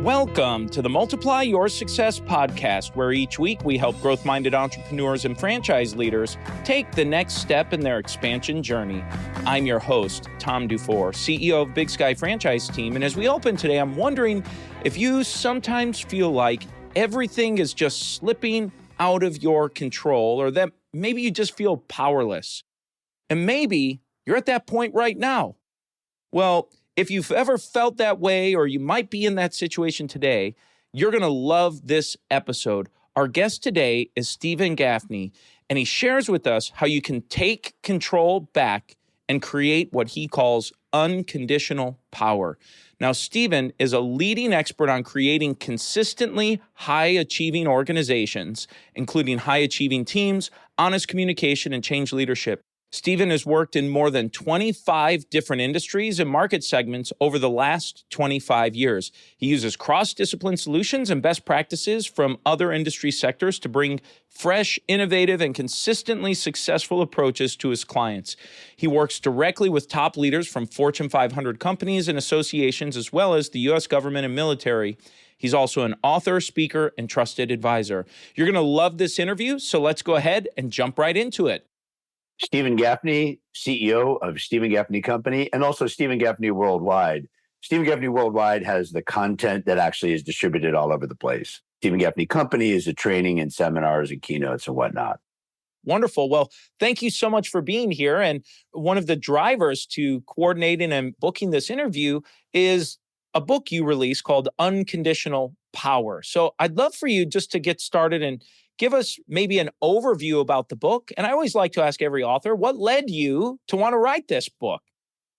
Welcome to the Multiply Your Success podcast, where each week we help growth-minded entrepreneurs and franchise leaders take the next step in their expansion journey. I'm your host, Tom Dufour, CEO of Big Sky Franchise Team. And as we open today, I'm wondering if you sometimes feel like everything is just slipping out of your control, or that maybe you just feel powerless. And maybe you're at that point right now. Well, if you've ever felt that way, or you might be in that situation today, you're going to love this episode. Our guest today is Steven Gaffney, and he shares with us how you can take control back and create what he calls unconditional power. Now, Steven is a leading expert on creating consistently high-achieving organizations, including high-achieving teams, honest communication, and change leadership. Steven has worked in more than 25 different industries and market segments over the last 25 years. He uses cross-discipline solutions and best practices from other industry sectors to bring fresh, innovative, and consistently successful approaches to his clients. He works directly with top leaders from Fortune 500 companies and associations, as well as the U.S. government and military. He's also an author, speaker, and trusted advisor. You're going to love this interview, so let's go ahead and jump right into it. Steven Gaffney, CEO of Steven Gaffney Company, and also Steven Gaffney Worldwide. Steven Gaffney Worldwide has the content that actually is distributed all over the place. Steven Gaffney Company is the training and seminars and keynotes and whatnot. Wonderful. Well, thank you so much for being here. And one of the drivers to coordinating and booking this interview is a book you released called Unconditional Power. So I'd love for you just to get started and give us maybe an overview about the book. And I always like to ask every author, what led you to want to write this book?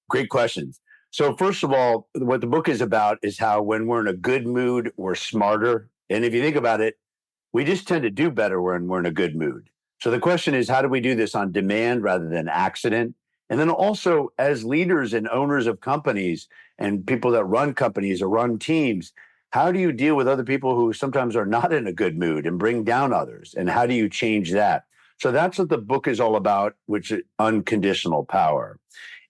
Great questions. So first of all, what the book is about is how when we're in a good mood, we're smarter. And if you think about it, we just tend to do better when we're in a good mood. So the question is, how do we do this on demand rather than accident? And then also, as leaders and owners of companies and people that run companies or run teams, how do you deal with other people who sometimes are not in a good mood and bring down others? And how do you change that? So that's what the book is all about, which is Unconditional Power.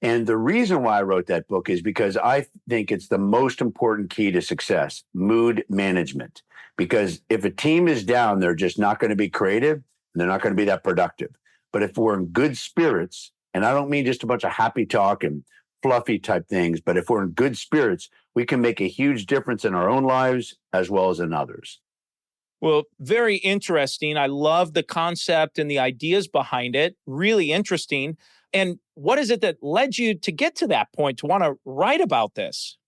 And the reason why I wrote that book is because I think it's the most important key to success, mood management. Because if a team is down, they're just not going to be creative and they're not going to be that productive. But if we're in good spirits, and I don't mean just a bunch of happy talk and fluffy type things, but if we're in good spirits, we can make a huge difference in our own lives as well as in others. Well, very interesting. I love the concept and the ideas behind it. Really interesting. And what is it that led you to get to that point to want to write about this?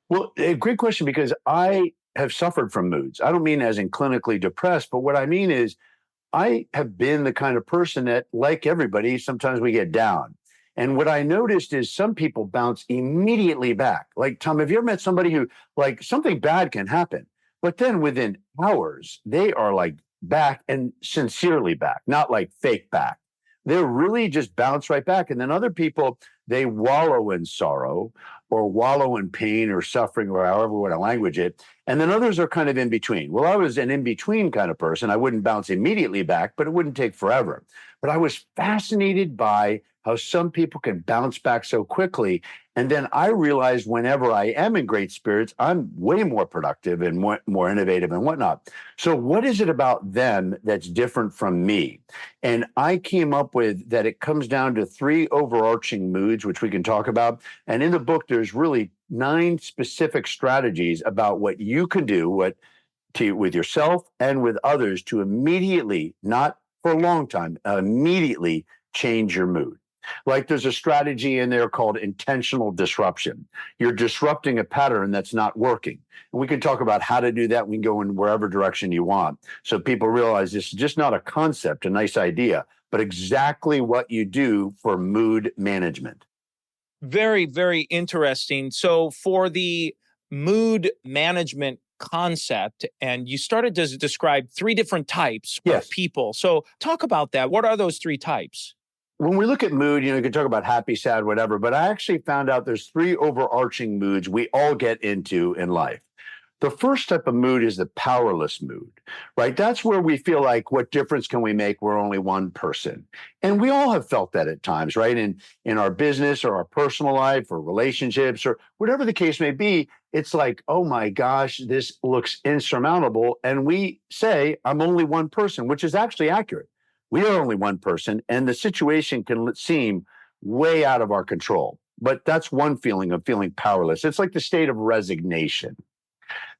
Well, a great question, because I have suffered from moods. I don't mean as in clinically depressed, but what I mean is I have been the kind of person that, like everybody, sometimes we get down. And what I noticed is some people bounce immediately back. Like, Tom, have you ever met somebody who, like, something bad can happen, but then within hours, they are like back and sincerely back, not like fake back. They're really just bounce right back. And then other people, they wallow in sorrow or wallow in pain or suffering, or however we want to language it. And then others are kind of in between. Well, I was an in-between kind of person. I wouldn't bounce immediately back, but it wouldn't take forever. But I was fascinated by how some people can bounce back so quickly. And then I realized whenever I am in great spirits, I'm way more productive and more innovative and whatnot. So what is it about them that's different from me? And I came up with that it comes down to 3 overarching moods, which we can talk about. And in the book, there's really 9 specific strategies about what you can do with yourself and with others to immediately, not for a long time, immediately change your mood. Like there's a strategy in there called intentional disruption. You're disrupting a pattern that's not working. And we can talk about how to do that. We can go in wherever direction you want. So people realize this is just not a concept, a nice idea, but exactly what you do for mood management. Very, very interesting. So for the mood management concept, and you started to describe 3 different types of people. So talk about that. What are those 3 types? When we look at mood, you can talk about happy, sad, whatever, but I actually found out there's 3 overarching moods we all get into in life. The first type of mood is the powerless mood, right? That's where we feel like, what difference can we make? We're only one person. And we all have felt that at times, right? In our business or our personal life or relationships or whatever the case may be, it's like, oh my gosh, this looks insurmountable. And we say, I'm only one person, which is actually accurate. We are only one person, and the situation can seem way out of our control. But that's one feeling of feeling powerless. It's like the state of resignation.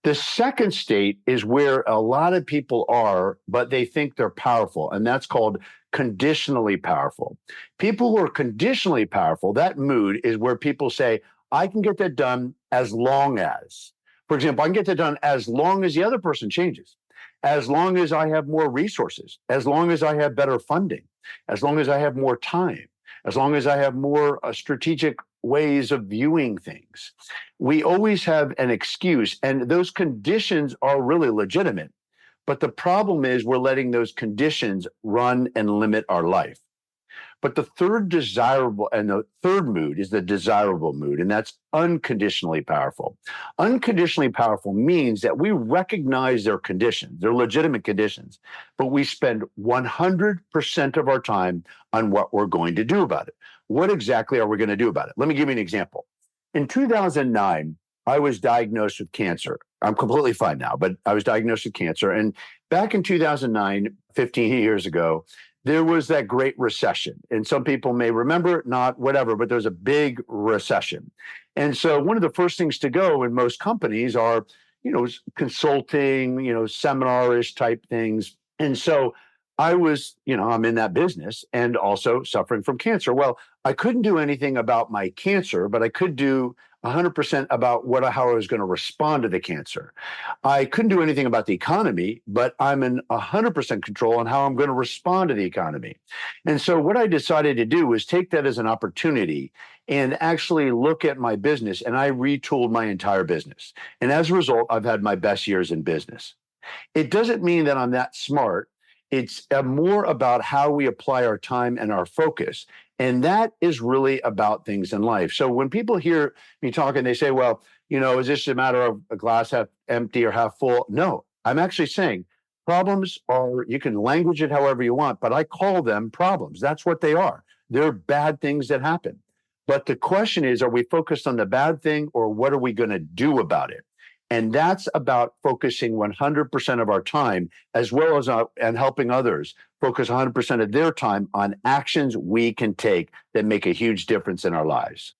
The second state is where a lot of people are, but they think they're powerful, and that's called conditionally powerful. People who are conditionally powerful, that mood is where people say, I can get that done as long as, for example, I can get that done as long as the other person changes, as long as I have more resources, as long as I have better funding, as long as I have more time, as long as I have more strategic ways of viewing things. We always have an excuse, and those conditions are really legitimate. But the problem is we're letting those conditions run and limit our life. But the third mood is the desirable mood, and that's unconditionally powerful. Unconditionally powerful means that we recognize their conditions, their legitimate conditions, but we spend 100% of our time on what we're going to do about it. What exactly are we going to do about it? Let me give you an example. In 2009, I was diagnosed with cancer. I'm completely fine now, but I was diagnosed with cancer. And back in 2009, 15 years ago, there was that great recession. And some people may remember it, not whatever, but there was a big recession. And so one of the first things to go in most companies are, consulting, seminar-ish type things. And so I was, I'm in that business and also suffering from cancer. Well, I couldn't do anything about my cancer, but I could do 100% about how I was going to respond to the cancer. I couldn't do anything about the economy, but I'm in 100% control on how I'm going to respond to the economy. And so what I decided to do was take that as an opportunity and actually look at my business, and I retooled my entire business. And as a result, I've had my best years in business. It doesn't mean that I'm that smart. It's more about how we apply our time and our focus. And that is really about things in life. So when people hear me talk and they say, well, is this a matter of a glass half empty or half full? No, I'm actually saying problems are, you can language it however you want, but I call them problems. That's what they are. They're bad things that happen. But the question is, are we focused on the bad thing, or what are we going to do about it? And that's about focusing 100% of our time, as well as and helping others focus 100% of their time on actions we can take that make a huge difference in our lives.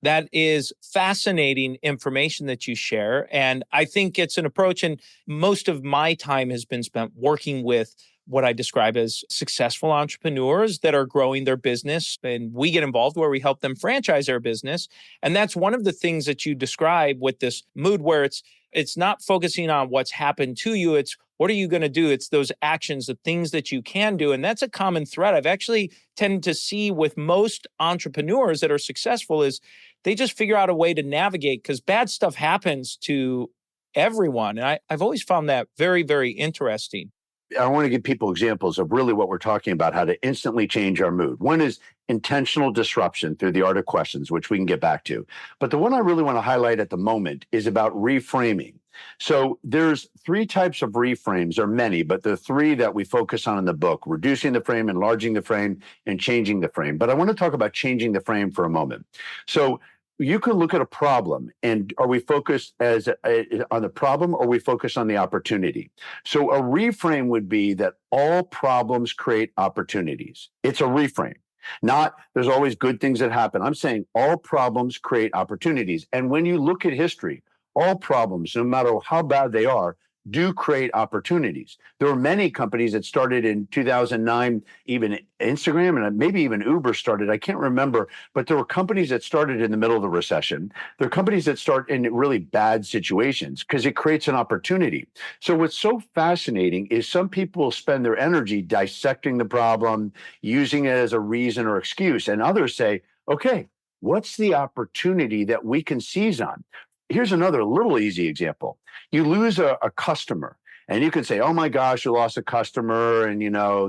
That is fascinating information that you share. And I think it's an approach, and most of my time has been spent working with what I describe as successful entrepreneurs that are growing their business. And we get involved where we help them franchise their business. And that's one of the things that you describe with this mood where it's not focusing on what's happened to you. It's what are you going to do? It's those actions, the things that you can do. And that's a common thread I've actually tended to see with most entrepreneurs that are successful is they just figure out a way to navigate, because bad stuff happens to everyone. And I've always found that very, very interesting. I want to give people examples of really what we're talking about, how to instantly change our mood. One is intentional disruption through the art of questions, which we can get back to. But the one I really want to highlight at the moment is about reframing. So there's three types of reframes, or many, but the three that we focus on in the book: reducing the frame, enlarging the frame, and changing the frame. But I want to talk about changing the frame for a moment. So you can look at a problem, and are we focused on the problem, or are we focused on the opportunity? So a reframe would be that all problems create opportunities. It's a reframe. Not there's always good things that happen. I'm saying all problems create opportunities. And when you look at history, all problems, no matter how bad they are, do create opportunities. There were many companies that started in 2009, even Instagram and maybe even Uber started. I can't remember, but there were companies that started in the middle of the recession. There are companies that start in really bad situations because it creates an opportunity. So what's so fascinating is some people will spend their energy dissecting the problem, using it as a reason or excuse, and others say, okay, what's the opportunity that we can seize on? Here's another little easy example. You lose a customer, and you can say, oh my gosh, you lost a customer, and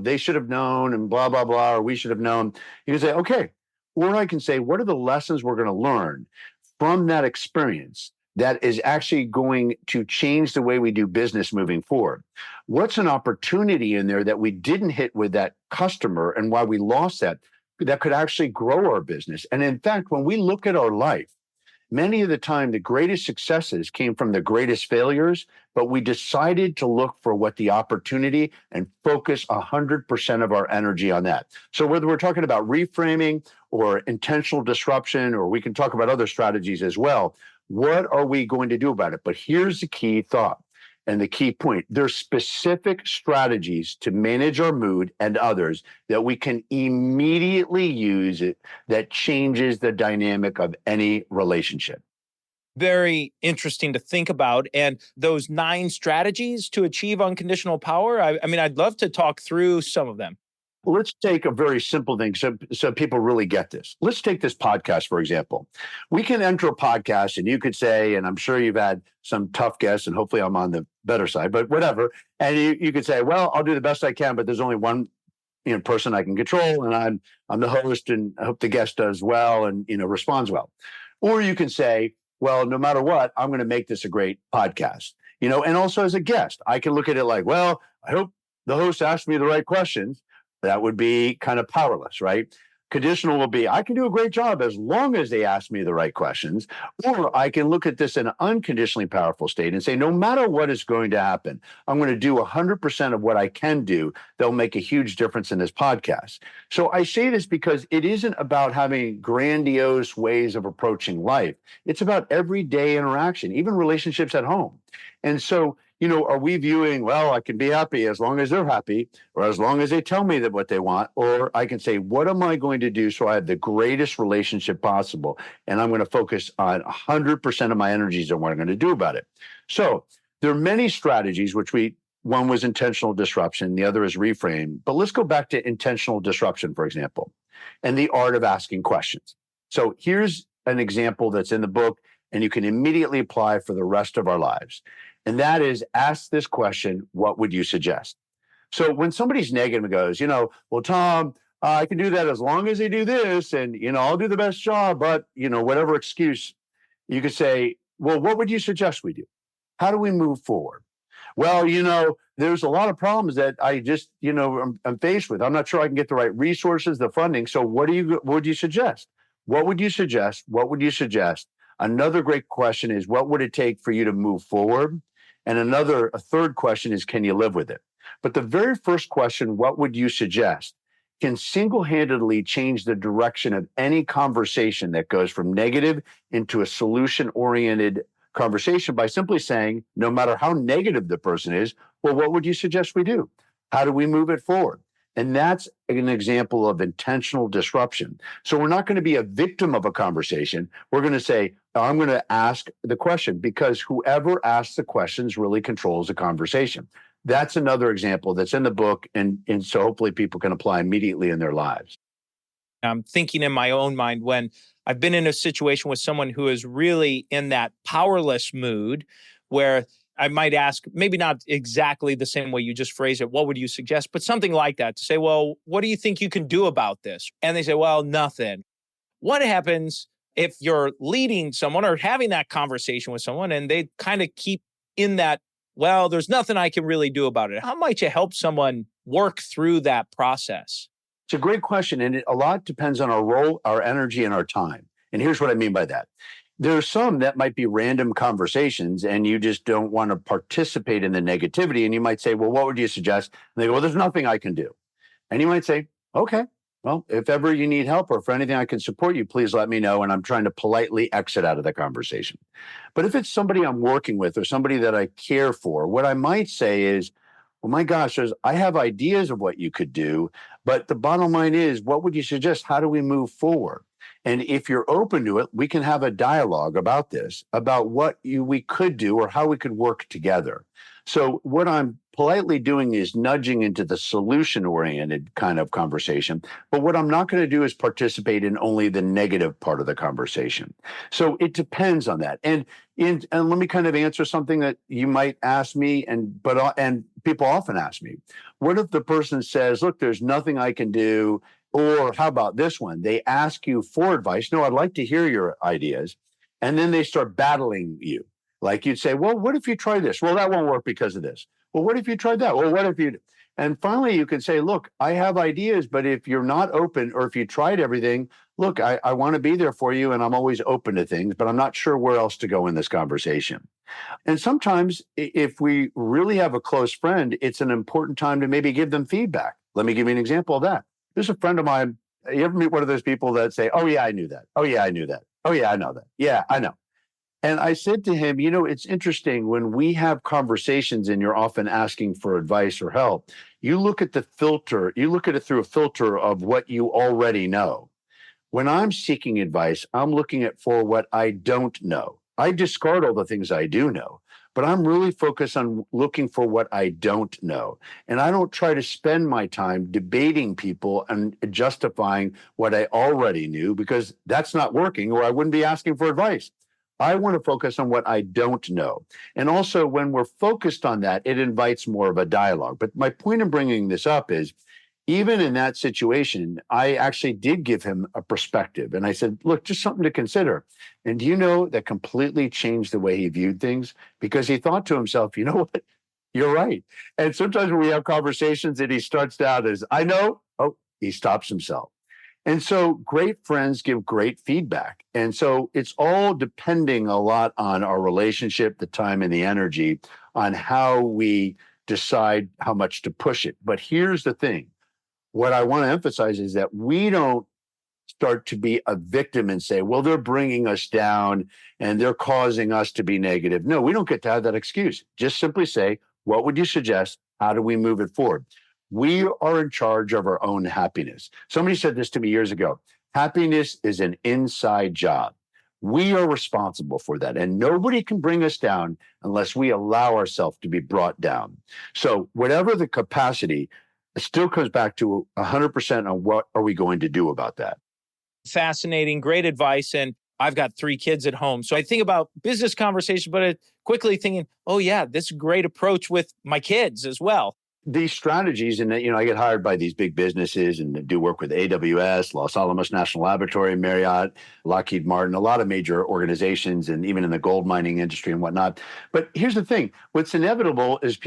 they should have known, and blah, blah, blah, or we should have known. You can say, okay. Or I can say, what are the lessons we're going to learn from that experience that is actually going to change the way we do business moving forward? What's an opportunity in there that we didn't hit with that customer, and why we lost that could actually grow our business? And in fact, when we look at our life, Many of the time, the greatest successes came from the greatest failures, but we decided to look for what the opportunity and focus 100% of our energy on that. So whether we're talking about reframing or intentional disruption, or we can talk about other strategies as well, what are we going to do about it? But here's the key thought. And the key point, there's specific strategies to manage our mood and others that we can immediately use it that changes the dynamic of any relationship. Very interesting to think about. And those 9 strategies to achieve unconditional power, I mean, I'd love to talk through some of them. Let's take a very simple thing so people really get this. Let's take this podcast, for example. We can enter a podcast and you could say, and I'm sure you've had some tough guests, and hopefully I'm on the better side, but whatever. And you could say, well, I'll do the best I can, but there's only one person I can control, and I'm the host, and I hope the guest does well and responds well. Or you can say, well, no matter what, I'm going to make this a great podcast. And also as a guest, I can look at it like, well, I hope the host asked me the right questions. That would be kind of powerless, right? Conditional will be, I can do a great job as long as they ask me the right questions. Or I can look at this in an unconditionally powerful state and say, no matter what is going to happen, I'm going to do 100% of what I can do. That'll make a huge difference in this podcast. So I say this because it isn't about having grandiose ways of approaching life. It's about everyday interaction, even relationships at home. And so, are we viewing, well, I can be happy as long as they're happy, or as long as they tell me that what they want, or I can say, what am I going to do so I have the greatest relationship possible? And I'm going to focus on 100% of my energies on what I'm going to do about it. So there are many strategies, one was intentional disruption, the other is reframe. But let's go back to intentional disruption, for example, and the art of asking questions. So here's an example that's in the book, and you can immediately apply for the rest of our lives. And that is, ask this question, what would you suggest? So when somebody's negative and goes, well, Tom, I can do that as long as they do this, and, I'll do the best job, but, whatever excuse, you could say, well, what would you suggest we do? How do we move forward? Well, there's a lot of problems that I just, I'm faced with. I'm not sure I can get the right resources, the funding. So what would you suggest? What would you suggest? What would you suggest? Another great question is, what would it take for you to move forward? And a third question is, can you live with it? But the very first question, what would you suggest, can single-handedly change the direction of any conversation that goes from negative into a solution-oriented conversation by simply saying, no matter how negative the person is, well, what would you suggest we do? How do we move it forward? And that's an example of intentional disruption. So we're not going to be a victim of a conversation. We're going to say, I'm going to ask the question, because whoever asks the questions really controls the conversation. That's another example that's in the book. And so hopefully people can apply immediately in their lives. I'm thinking in my own mind when I've been in a situation with someone who is really in that powerless mood where I might ask, maybe not exactly the same way you just phrased it, what would you suggest? But something like that, to say, well, what do you think you can do about this? And they say, well, nothing. What happens if you're leading someone or having that conversation with someone and they kind of keep in that, well, there's nothing I can really do about it? How might you help someone work through that process? It's a great question. And a lot depends on our role, our energy, and our time. And here's what I mean by that. There are some that might be random conversations and you just don't want to participate in the negativity. And you might say, well, what would you suggest? And they go, well, there's nothing I can do. And you might say, okay, well, if ever you need help or for anything I can support you, please let me know. And I'm trying to politely exit out of the conversation. But if it's somebody I'm working with or somebody that I care for, what I might say is, well, my gosh, I have ideas of what you could do. But the bottom line is, what would you suggest? How do we move forward? And if you're open to it, we can have a dialogue about this, about what we could do or how we could work together. So what I'm politely doing is nudging into the solution-oriented kind of conversation. But what I'm not going to do is participate in only the negative part of the conversation. So it depends on that. And let me kind of answer something that you might ask me, and people often ask me. What if the person says, look, there's nothing I can do? Or how about this one? They ask you for advice. No, I'd like to hear your ideas. And then they start battling you. Like you'd say, well, what if you try this? Well, that won't work because of this. Well, what if you tried that? Well, what if you... And finally, you can say, look, I have ideas, but if you're not open or if you tried everything, look, I want to be there for you and I'm always open to things, but I'm not sure where else to go in this conversation. And sometimes if we really have a close friend, it's an important time to maybe give them feedback. Let me give you an example of that. There's a friend of mine. You ever meet one of those people that say, oh, yeah, I knew that. Oh, yeah, I knew that. Oh, yeah, I know that. Yeah, I know. And I said to him, it's interesting when we have conversations and you're often asking for advice or help, you look at the filter, you look at it through a filter of what you already know. When I'm seeking advice, I'm looking at for what I don't know. I discard all the things I do know, but I'm really focused on looking for what I don't know. And I don't try to spend my time debating people and justifying what I already knew because that's not working or I wouldn't be asking for advice. I want to focus on what I don't know. And also, when we're focused on that, it invites more of a dialogue. But my point in bringing this up is, even in that situation, I actually did give him a perspective. And I said, look, just something to consider. And do you know that completely changed the way he viewed things? Because he thought to himself, you know what? You're right. And sometimes when we have conversations and he starts out as, I know, oh, he stops himself. And so great friends give great feedback. And so it's all depending a lot on our relationship, the time and the energy on how we decide how much to push it. But here's the thing. What I want to emphasize is that we don't start to be a victim and say, well, they're bringing us down and they're causing us to be negative. No, we don't get to have that excuse. Just simply say, what would you suggest? How do we move it forward? We are in charge of our own happiness. Somebody said this to me years ago. Happiness is an inside job. We are responsible for that. And nobody can bring us down unless we allow ourselves to be brought down. So whatever the capacity, it still comes back to 100% on what are we going to do about that. Fascinating, great advice. And I've got 3 kids at home. So I think about business conversation, but quickly thinking, oh yeah, this is a great approach with my kids as well. These strategies, and I get hired by these big businesses and do work with AWS, Los Alamos National Laboratory, Marriott, Lockheed Martin, a lot of major organizations, and even in the gold mining industry and whatnot. But here's the thing: what's inevitable is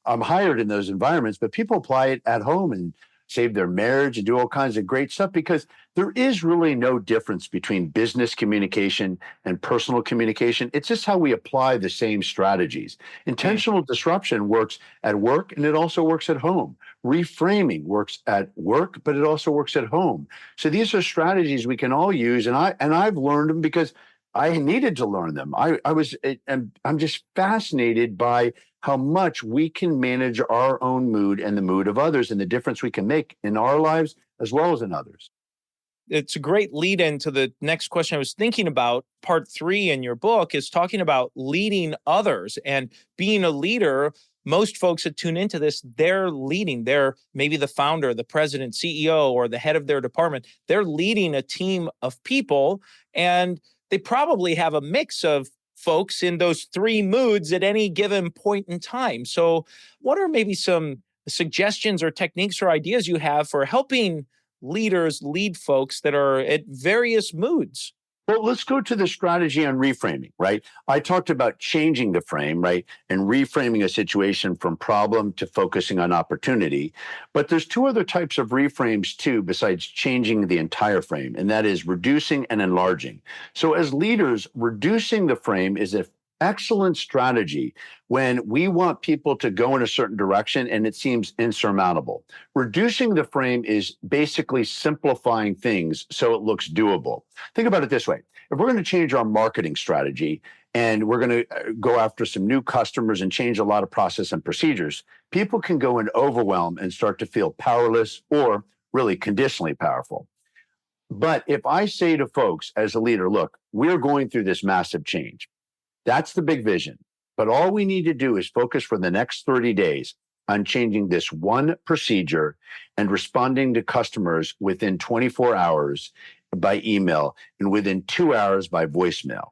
I'm hired in those environments, but people apply it at home and save their marriage and do all kinds of great stuff because there is really no difference between business communication and personal communication. It's just how we apply the same strategies. Intentional disruption works at work and it also works at home. Reframing works at work, but it also works at home. So these are strategies we can all use. And I've learned them because I needed to learn them. I'm just fascinated by how much we can manage our own mood and the mood of others and the difference we can make in our lives as well as in others. It's a great lead into the next question I was thinking about. Part 3 in your book is talking about leading others and being a leader. Most folks that tune into this, they're leading. They're maybe the founder, the president, CEO, or the head of their department. They're leading a team of people, and they probably have a mix of folks in those 3 moods at any given point in time. So what are maybe some suggestions or techniques or ideas you have for helping leaders lead folks that are at various moods? Well, let's go to the strategy on reframing, right? I talked about changing the frame, right? And reframing a situation from problem to focusing on opportunity. But there's 2 other types of reframes too, besides changing the entire frame, and that is reducing and enlarging. So as leaders, reducing the frame is an excellent strategy when we want people to go in a certain direction and it seems insurmountable. Reducing the frame is basically simplifying things so it looks doable. Think about it this way. If we're going to change our marketing strategy and we're going to go after some new customers and change a lot of process and procedures, people can go in overwhelm and start to feel powerless or really conditionally powerful. But if I say to folks as a leader, look, we're going through this massive change. That's the big vision. But all we need to do is focus for the next 30 days on changing this one procedure and responding to customers within 24 hours by email and within 2 hours by voicemail.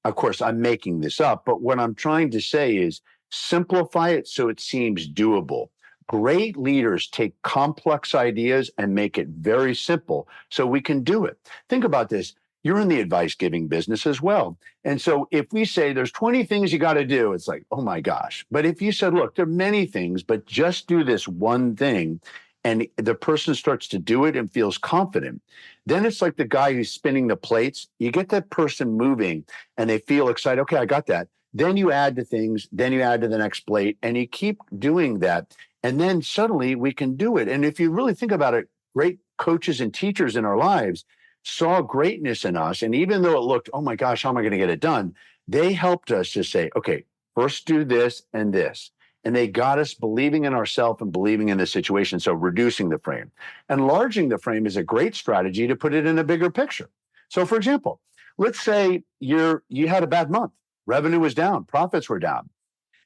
Of course, I'm making this up, but what I'm trying to say is simplify it so it seems doable. Great leaders take complex ideas and make it very simple so we can do it. Think about this. You're in the advice giving business as well. And so if we say there's 20 things you got to do, it's like, oh my gosh. But if you said, look, there are many things, but just do this one thing, and the person starts to do it and feels confident, then it's like the guy who's spinning the plates. You get that person moving and they feel excited. Okay, I got that. Then you add to things, then you add to the next plate, and you keep doing that. And then suddenly we can do it. And if you really think about it, great coaches and teachers in our lives saw greatness in us. And even though it looked, oh my gosh, how am I going to get it done? They helped us to say, okay, first do this and this. And they got us believing in ourselves and believing in the situation. So reducing the frame. Enlarging the frame is a great strategy to put it in a bigger picture. So for example, let's say you had a bad month. Revenue was down, profits were down,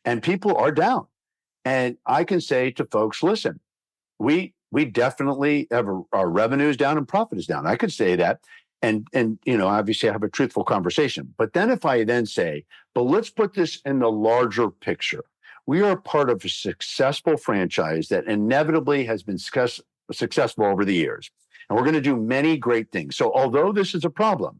and people are down. And I can say to folks, listen, we definitely have our revenue is down and profit is down. I could say that, and obviously I have a truthful conversation. But then if I then say, but let's put this in the larger picture. We are part of a successful franchise that inevitably has been successful over the years, and we're going to do many great things. So although this is a problem,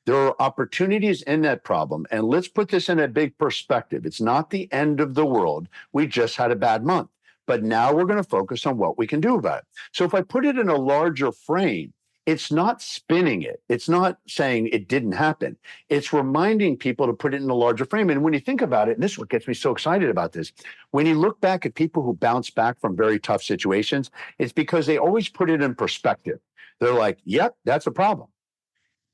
there are opportunities in that problem. And let's put this in a big perspective. It's not the end of the world. We just had a bad month. But now we're going to focus on what we can do about it. So if I put it in a larger frame, it's not spinning it. It's not saying it didn't happen. It's reminding people to put it in a larger frame. And when you think about it, and this is what gets me so excited about this, when you look back at people who bounce back from very tough situations, it's because they always put it in perspective. They're like, yep, that's a problem.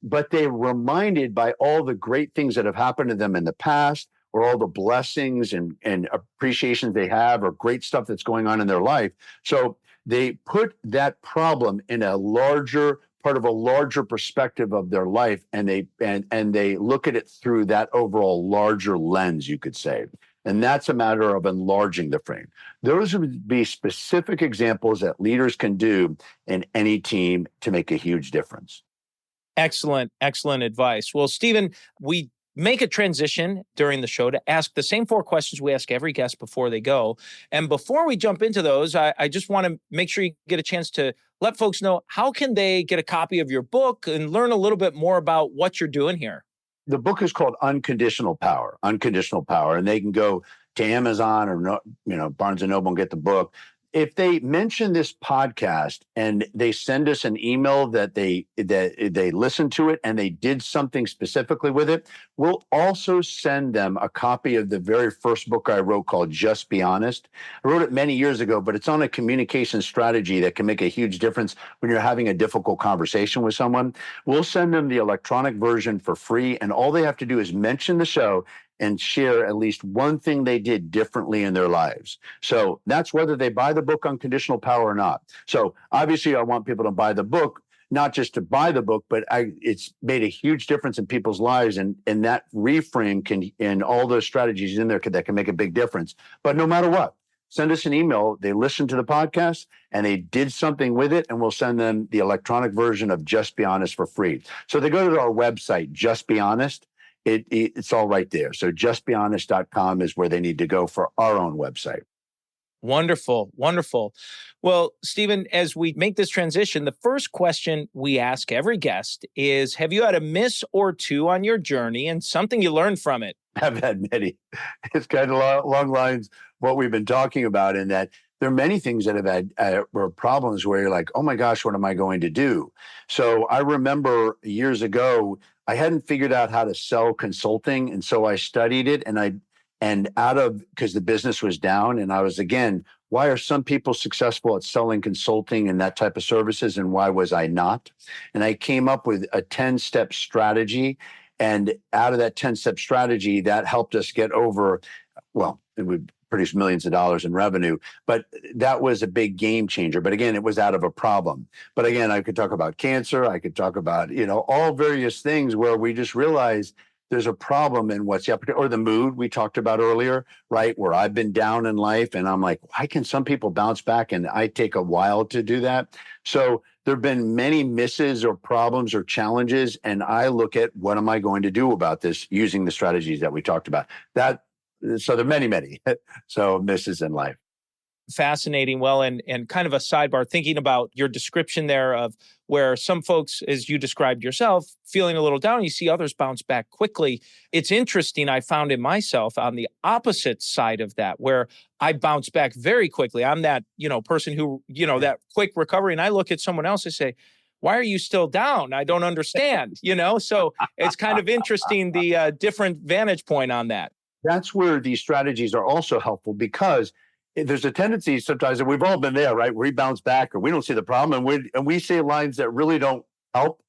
But they're reminded by all the great things that have happened to them in the past, or all the blessings and appreciations they have, or great stuff that's going on in their life. So they put that problem in a larger part of a larger perspective of their life, and they look at it through that overall larger lens, you could say. And that's a matter of enlarging the frame. Those would be specific examples that leaders can do in any team to make a huge difference. Excellent advice. Well, Steven, we make a transition during the show to ask the same 4 questions we ask every guest before they go. And before we jump into those, I just want to make sure you get a chance to let folks know, how can they get a copy of your book and learn a little bit more about what you're doing here? The book is called Unconditional Power, and they can go to Amazon or Barnes and Noble and get the book. If they mention this podcast and they send us an email that they listened to it and they did something specifically with it, we'll also send them a copy of the very first book I wrote called Just Be Honest. I wrote it many years ago, but it's on a communication strategy that can make a huge difference when you're having a difficult conversation with someone. We'll send them the electronic version for free, and all they have to do is mention the show and share at least one thing they did differently in their lives. So that's whether they buy the book Unconditional Power or not. So obviously I want people to buy the book, not just to buy the book, but it's made a huge difference in people's lives. And that reframe and all those strategies in there that can make a big difference. But no matter what, send us an email. They listened to the podcast and they did something with it, and we'll send them the electronic version of Just Be Honest for free. So they go to our website, Just Be Honest. It's all right there. So justbehonest.com is where they need to go for our own website. Wonderful. Well, Steven, as we make this transition, the first question we ask every guest is, have you had a miss or two on your journey and something you learned from it? I've had many. It's kind of along lines what we've been talking about, in that there are many things that have had were problems where you're like, oh my gosh, what am I going to do? So I remember years ago, I hadn't figured out how to sell consulting. And so I studied it, because the business was down, and I was, again, why are some people successful at selling consulting and that type of services, and why was I not? And I came up with a 10-step strategy. And out of that 10-step strategy, that helped us get over, well, it would produce millions of dollars in revenue, but that was a big game changer. But again, it was out of a problem. But again, I could talk about cancer. I could talk about, all various things where we just realized there's a problem in what's the opportunity, or the mood we talked about earlier, right? Where I've been down in life and I'm like, why can some people bounce back and I take a while to do that? So there have been many misses or problems or challenges, and I look at what am I going to do about this using the strategies that we talked about. So there are many, so misses in life. Fascinating. Well, and kind of a sidebar, thinking about your description there of where some folks, as you described yourself, feeling a little down, you see others bounce back quickly. It's interesting. I found in myself on the opposite side of that, where I bounce back very quickly. I'm that, person who, that quick recovery. And I look at someone else and say, why are you still down? I don't understand, So it's kind of interesting, the different vantage point on that. That's where these strategies are also helpful, because there's a tendency sometimes, and we've all been there, right? We bounce back or we don't see the problem, and we say lines that really don't help,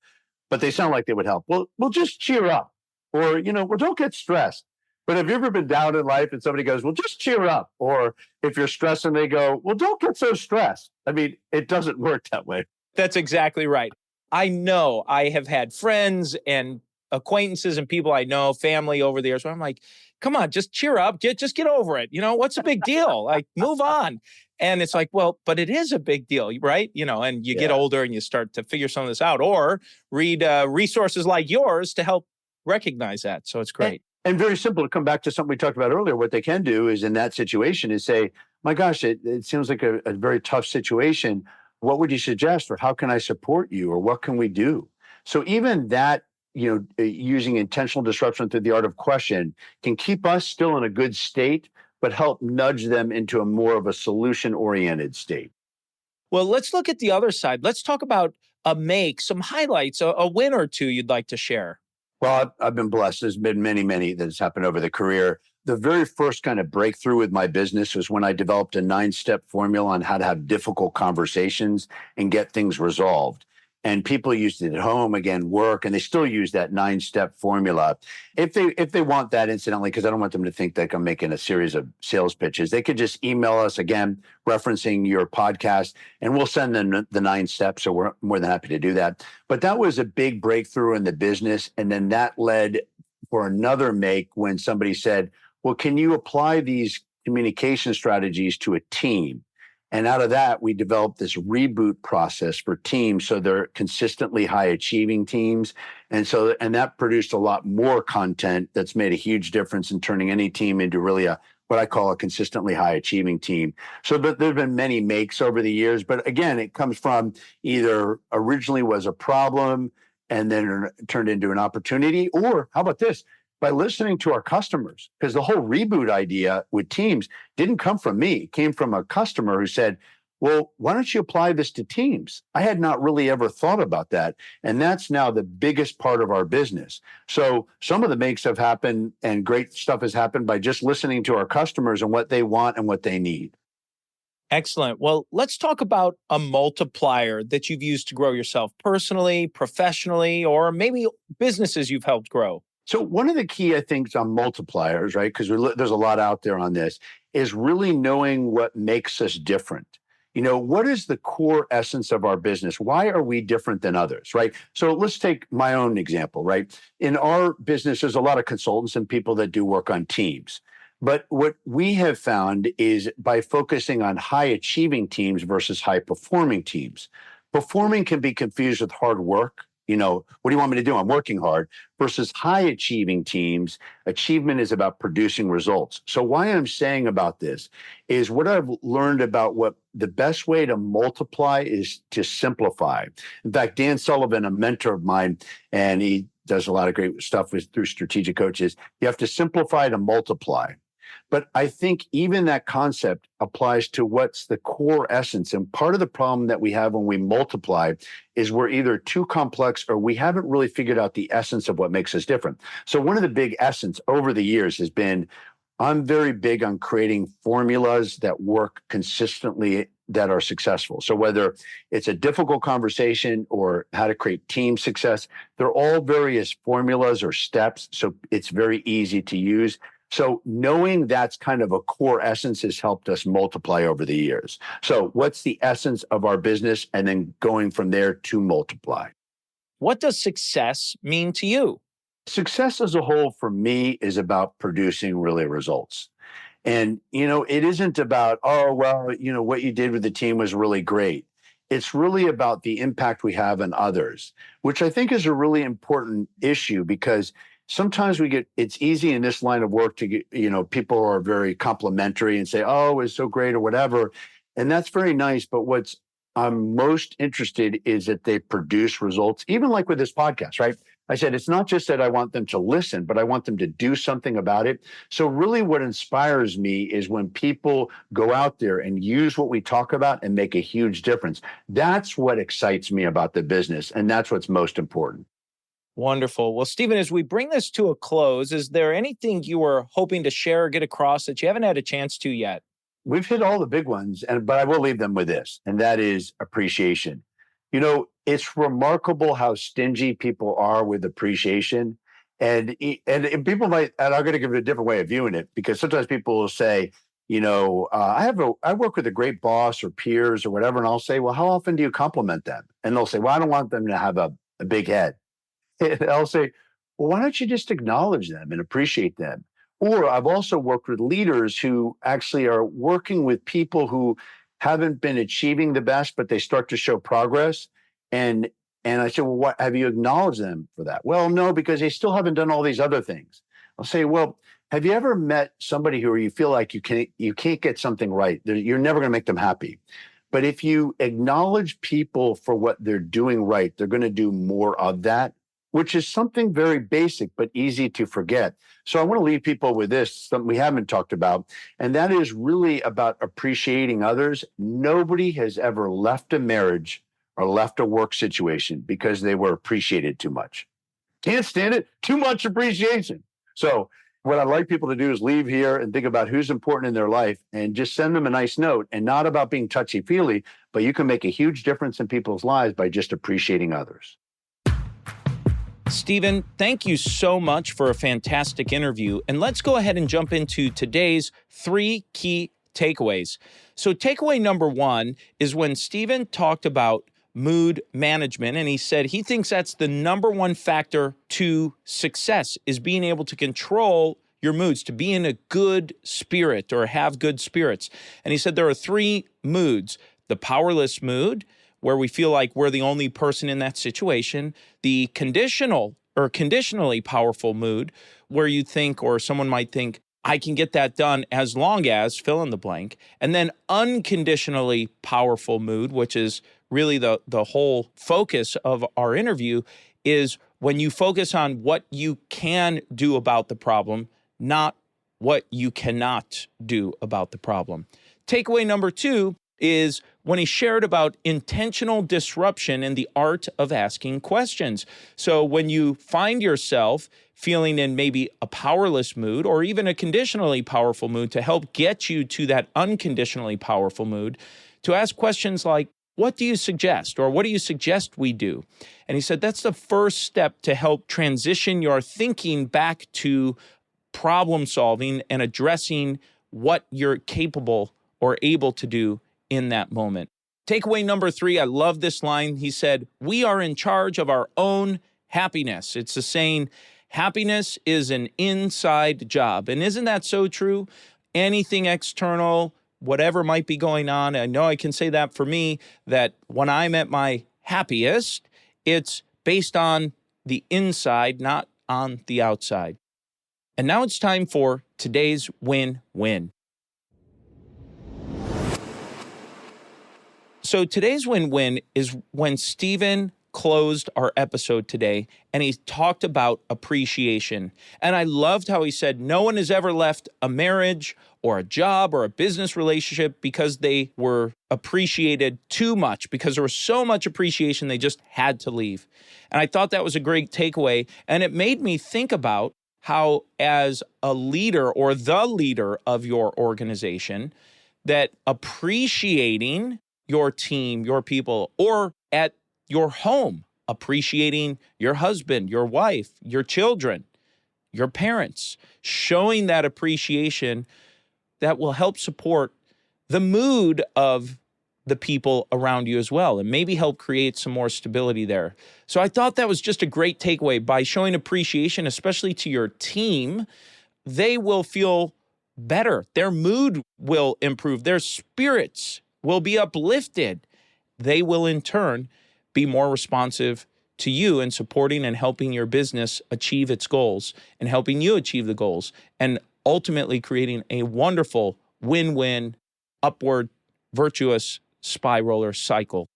but they sound like they would help. Well, we'll just cheer up, or well, don't get stressed. But have you ever been down in life and somebody goes, well, just cheer up? Or if you're stressed and they go, well, don't get so stressed. I mean, it doesn't work that way. That's exactly right. I know I have had friends and acquaintances and people I know, family over the years, where I'm like, come on, just cheer up, just get over it. What's the big deal? Like, move on. And it's like, well, but it is a big deal, right? And you get older and you start to figure some of this out, or read resources like yours to help recognize that. So it's great. And very simple, to come back to something we talked about earlier. What they can do is, in that situation, is say, my gosh, it seems like a very tough situation. What would you suggest, or how can I support you, or what can we do? So even that, using intentional disruption through the art of question can keep us still in a good state, but help nudge them into a more of a solution-oriented state. Well, let's look at the other side. Let's talk about some highlights, a win or two you'd like to share. Well, I've been blessed. There's been many that has happened over the career. The very first kind of breakthrough with my business was when I developed a 9-step formula on how to have difficult conversations and get things resolved. And people used it at home, again, work, and they still use that 9-step formula. If they want that, incidentally, because I don't want them to think like I'm making a series of sales pitches, they could just email us, again, referencing your podcast, and we'll send them the 9 steps. So we're more than happy to do that. But that was a big breakthrough in the business. And then that led for another make when somebody said, well, can you apply these communication strategies to a team? And out of that, we developed this reboot process for teams, so they're consistently high achieving teams. And that produced a lot more content that's made a huge difference in turning any team into really what I call a consistently high achieving team. So but there've been many makes over the years, but again, it comes from either originally was a problem and then it turned into an opportunity, or how about this? By listening to our customers, because the whole reboot idea with teams didn't come from me. It came from a customer who said, well, why don't you apply this to teams? I had not really ever thought about that. And that's now the biggest part of our business. So some of the makes have happened and great stuff has happened by just listening to our customers and what they want and what they need. Excellent. Well, let's talk about a multiplier that you've used to grow yourself personally, professionally, or maybe businesses you've helped grow. So one of the key, I think, on multipliers, right, because there's a lot out there on this, is really knowing what makes us different. What is the core essence of our business? Why are we different than others, right? So let's take my own example, right? In our business, there's a lot of consultants and people that do work on teams. But what we have found is by focusing on high achieving teams versus high performing teams, performing can be confused with hard work. What do you want me to do? I'm working hard. Versus high achieving teams, achievement is about producing results. So why I'm saying about this is what I've learned about what the best way to multiply is to simplify. In fact, Dan Sullivan, a mentor of mine, and he does a lot of great stuff through strategic coaches, you have to simplify to multiply. But I think even that concept applies to what's the core essence. And part of the problem that we have when we multiply is we're either too complex or we haven't really figured out the essence of what makes us different. So one of the big essence over the years has been, I'm very big on creating formulas that work consistently that are successful. So whether it's a difficult conversation or how to create team success, they're all various formulas or steps. So it's very easy to use. So knowing that's kind of a core essence has helped us multiply over the years. So what's the essence of our business? And then going from there to multiply. What does success mean to you? Success as a whole for me is about producing really results. And, it isn't about, what you did with the team was really great. It's really about the impact we have on others, which I think is a really important issue because sometimes it's easy in this line of work to get, people are very complimentary and say, oh, it's so great or whatever. And that's very nice. But what's I'm most interested is that they produce results, even like with this podcast, right? I said, it's not just that I want them to listen, but I want them to do something about it. So really what inspires me is when people go out there and use what we talk about and make a huge difference. That's what excites me about the business. And that's what's most important. Wonderful. Well, Steven, as we bring this to a close, is there anything you were hoping to share or get across that you haven't had a chance to yet? We've hit all the big ones, but I will leave them with this, and that is appreciation. It's remarkable how stingy people are with appreciation. And people might, and I'm going to give it a different way of viewing it, because sometimes people will say, I work with a great boss or peers or whatever, and I'll say, well, how often do you compliment them? And they'll say, well, I don't want them to have a big head. And I'll say, well, why don't you just acknowledge them and appreciate them? Or I've also worked with leaders who actually are working with people who haven't been achieving the best, but they start to show progress. And I say, well, what have you acknowledged them for that? Well, no, because they still haven't done all these other things. I'll say, well, have you ever met somebody who you feel like you can't get something right? You're never going to make them happy. But if you acknowledge people for what they're doing right, they're going to do more of that, which is something very basic but easy to forget. So I want to leave people with this, something we haven't talked about, and that is really about appreciating others. Nobody has ever left a marriage or left a work situation because they were appreciated too much. Can't stand it, too much appreciation. So what I'd like people to do is leave here and think about who's important in their life and just send them a nice note, and not about being touchy-feely, but you can make a huge difference in people's lives by just appreciating others. Steven, thank you so much for a fantastic interview. And let's go ahead and jump into today's 3 key takeaways. So takeaway number 1 is when Steven talked about mood management, and he said he thinks that's the number 1 factor to success, is being able to control your moods, to be in a good spirit or have good spirits. And he said there are 3 moods: the powerless mood, where we feel like we're the only person in that situation; the conditional or conditionally powerful mood, where you think, or someone might think, I can get that done as long as fill in the blank; and then unconditionally powerful mood, which is really the whole focus of our interview, is when you focus on what you can do about the problem, not what you cannot do about the problem. Takeaway number 2 is when he shared about intentional disruption in the art of asking questions. So when you find yourself feeling in maybe a powerless mood or even a conditionally powerful mood, to help get you to that unconditionally powerful mood, to ask questions like, what do you suggest? Or what do you suggest we do? And he said that's the first step to help transition your thinking back to problem solving and addressing what you're capable or able to do in that moment. Takeaway number 3, I love this line. He said, we are in charge of our own happiness. It's a saying, happiness is an inside job. And isn't that so true? Anything external, whatever might be going on, I know I can say that for me, that when I'm at my happiest, it's based on the inside, not on the outside. And now it's time for today's win-win. So today's win-win is when Steven closed our episode today and he talked about appreciation. And I loved how he said no one has ever left a marriage or a job or a business relationship because they were appreciated too much, because there was so much appreciation they just had to leave. And I thought that was a great takeaway. And it made me think about how, as a leader or the leader of your organization, that appreciating your team, your people, or at your home, appreciating your husband, your wife, your children, your parents, showing that appreciation, that will help support the mood of the people around you as well, and maybe help create some more stability there. So I thought that was just a great takeaway. By showing appreciation, especially to your team, they will feel better. Their mood will improve. Their spirits will be uplifted. They will in turn be more responsive to you in supporting and helping your business achieve its goals and helping you achieve the goals and ultimately creating a wonderful win-win, upward, virtuous spiraler cycle.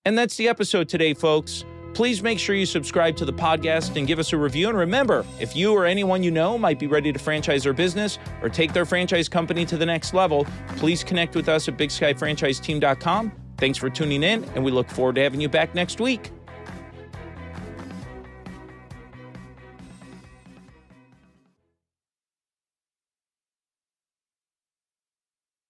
And that's the episode today, folks. Please make sure you subscribe to the podcast and give us a review. And remember, if you or anyone you know might be ready to franchise their business or take their franchise company to the next level, please connect with us at BigSkyFranchiseTeam.com. Thanks for tuning in, and we look forward to having you back next week.